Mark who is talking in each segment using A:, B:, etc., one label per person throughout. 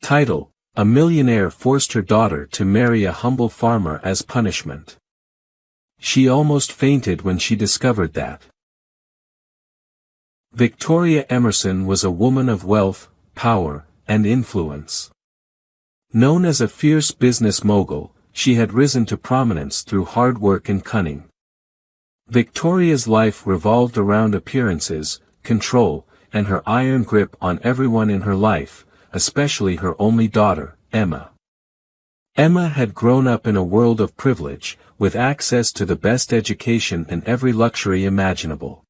A: Title: A millionaire forced her daughter to marry a humble farmer as punishment. She almost fainted when she discovered that. Victoria Emerson was a woman of wealth, power, and influence. Known as a fierce business mogul, she had risen to prominence through hard work and cunning. Victoria's life revolved around appearances, control, and her iron grip on everyone in her life, especially her only daughter, Emma. Emma had grown up in a world of privilege, with access to the best education and every luxury imaginable.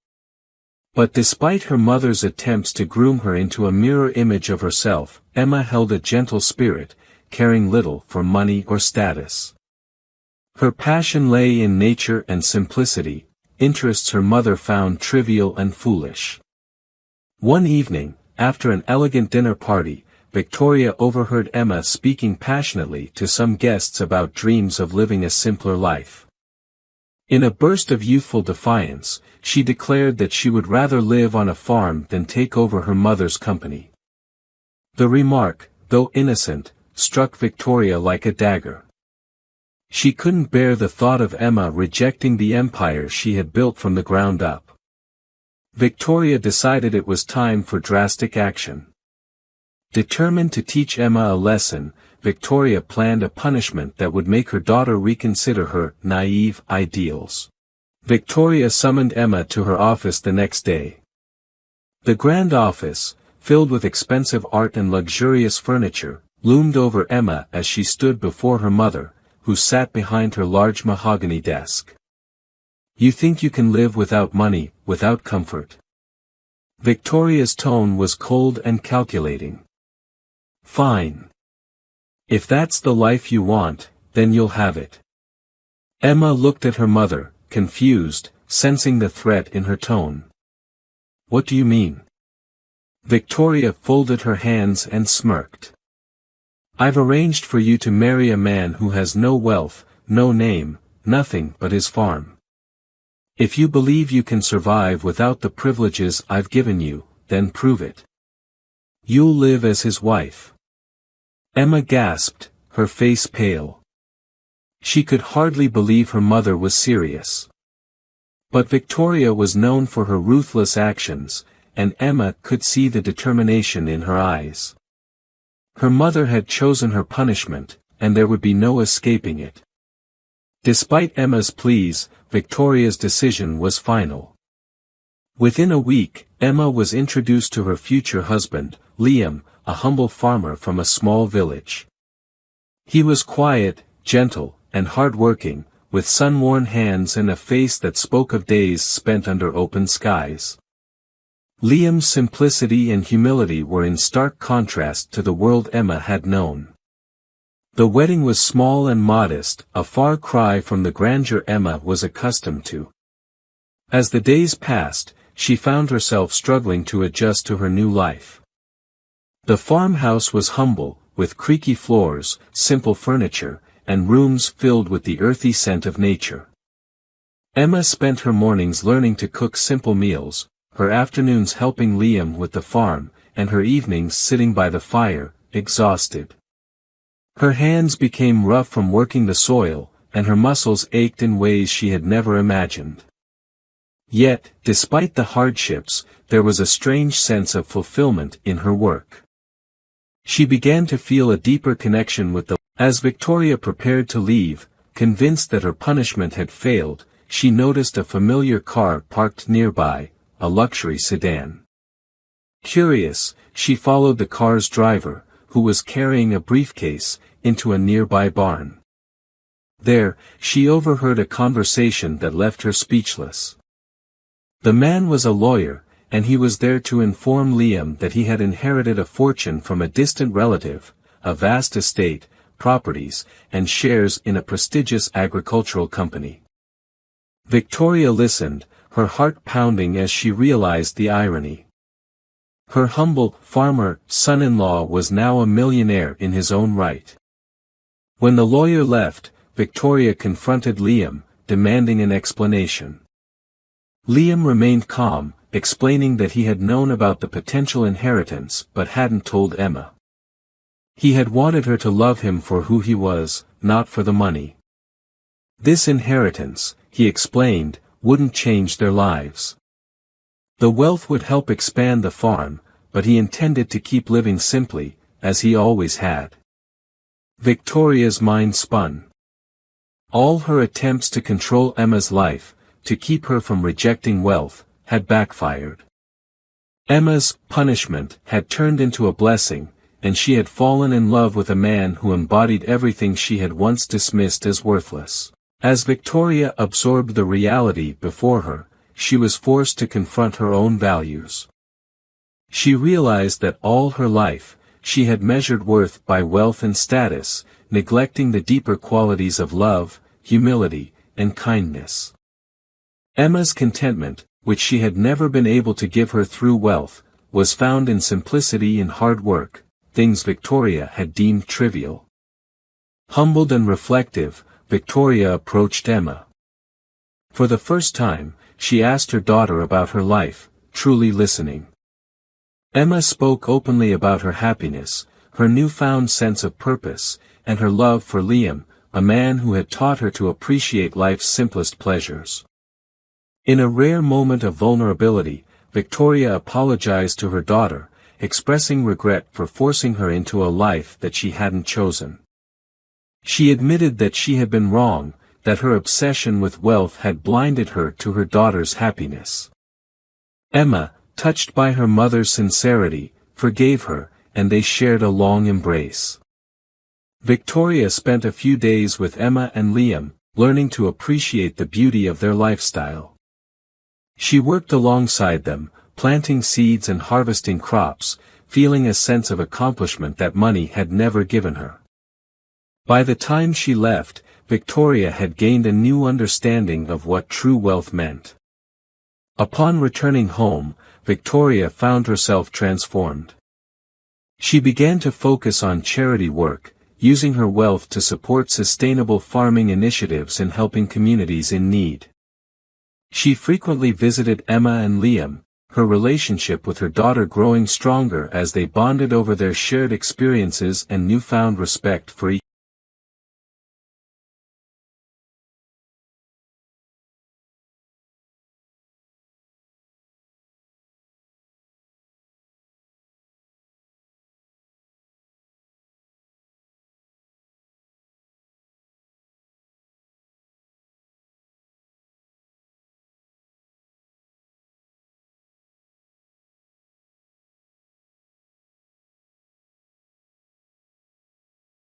A: But despite her mother's attempts to groom her into a mirror image of herself, Emma held a gentle spirit, caring little for money or status. Her passion lay in nature and simplicity, interests her mother found trivial and foolish. One evening, after an elegant dinner party, Victoria overheard Emma speaking passionately to some guests about dreams of living a simpler life. In a burst of youthful defiance, she declared that she would rather live on a farm than take over her mother's company. The remark, though innocent, struck Victoria like a dagger. She couldn't bear the thought of Emma rejecting the empire she had built from the ground up. Victoria decided it was time for drastic action. Determined to teach Emma a lesson, Victoria planned a punishment that would make her daughter reconsider her naive ideals. Victoria summoned Emma to her office the next day. The grand office, filled with expensive art and luxurious furniture, loomed over Emma as she stood before her mother, who sat behind her large mahogany desk. "You think you can live without money, without comfort?" Victoria's tone was cold and calculating. "Fine. If that's the life you want, then you'll have it." Emma looked at her mother, confused, sensing the threat in her tone. "What do you mean?" Victoria folded her hands and smirked. "I've arranged for you to marry a man who has no wealth, no name, nothing but his farm. If you believe you can survive without the privileges I've given you, then prove it. You'll live as his wife." Emma gasped, her face pale. She could hardly believe her mother was serious. But Victoria was known for her ruthless actions, and Emma could see the determination in her eyes. Her mother had chosen her punishment, and there would be no escaping it. Despite Emma's pleas, Victoria's decision was final. Within a week, Emma was introduced to her future husband, Liam, a humble farmer from a small village. He was quiet, gentle, and hard-working, with sun-worn hands and a face that spoke of days spent under open skies. Liam's simplicity and humility were in stark contrast to the world Emma had known. The wedding was small and modest, a far cry from the grandeur Emma was accustomed to. As the days passed, she found herself struggling to adjust to her new life. The farmhouse was humble, with creaky floors, simple furniture, and rooms filled with the earthy scent of nature. Emma spent her mornings learning to cook simple meals, her afternoons helping Liam with the farm, and her evenings sitting by the fire, exhausted. Her hands became rough from working the soil, and her muscles ached in ways she had never imagined. Yet, despite the hardships, there was a strange sense of fulfillment in her work. She began to feel a deeper connection with the. As Victoria prepared to leave, convinced that her punishment had failed, she noticed a familiar car parked nearby, a luxury sedan. Curious, she followed the car's driver, who was carrying a briefcase, into a nearby barn. There, she overheard a conversation that left her speechless. The man was a lawyer, and he was there to inform Liam that he had inherited a fortune from a distant relative, a vast estate, properties, and shares in a prestigious agricultural company. Victoria listened, her heart pounding as she realized the irony. Her humble farmer son-in-law was now a millionaire in his own right. When the lawyer left, Victoria confronted Liam, demanding an explanation. Liam remained calm, explaining that he had known about the potential inheritance but hadn't told Emma. He had wanted her to love him for who he was, not for the money. This inheritance, he explained, wouldn't change their lives. The wealth would help expand the farm, but he intended to keep living simply, as he always had. Victoria's mind spun. All her attempts to control Emma's life, to keep her from rejecting wealth, had backfired. Emma's punishment had turned into a blessing, and she had fallen in love with a man who embodied everything she had once dismissed as worthless. As Victoria absorbed the reality before her, she was forced to confront her own values. She realized that all her life, she had measured worth by wealth and status, neglecting the deeper qualities of love, humility, and kindness. Emma's contentment, which she had never been able to give her through wealth, was found in simplicity and hard work, things Victoria had deemed trivial. Humbled and reflective, Victoria approached Emma. For the first time, she asked her daughter about her life, truly listening. Emma spoke openly about her happiness, her newfound sense of purpose, and her love for Liam, a man who had taught her to appreciate life's simplest pleasures. In a rare moment of vulnerability, Victoria apologized to her daughter, expressing regret for forcing her into a life that she hadn't chosen. She admitted that she had been wrong, that her obsession with wealth had blinded her to her daughter's happiness. Emma, touched by her mother's sincerity, forgave her, and they shared a long embrace. Victoria spent a few days with Emma and Liam, learning to appreciate the beauty of their lifestyle. She worked alongside them, planting seeds and harvesting crops, feeling a sense of accomplishment that money had never given her. By the time she left, Victoria had gained a new understanding of what true wealth meant. Upon returning home, Victoria found herself transformed. She began to focus on charity work, using her wealth to support sustainable farming initiatives and helping communities in need. She frequently visited Emma and Liam, her relationship with her daughter growing stronger as they bonded over their shared experiences and newfound respect for each other.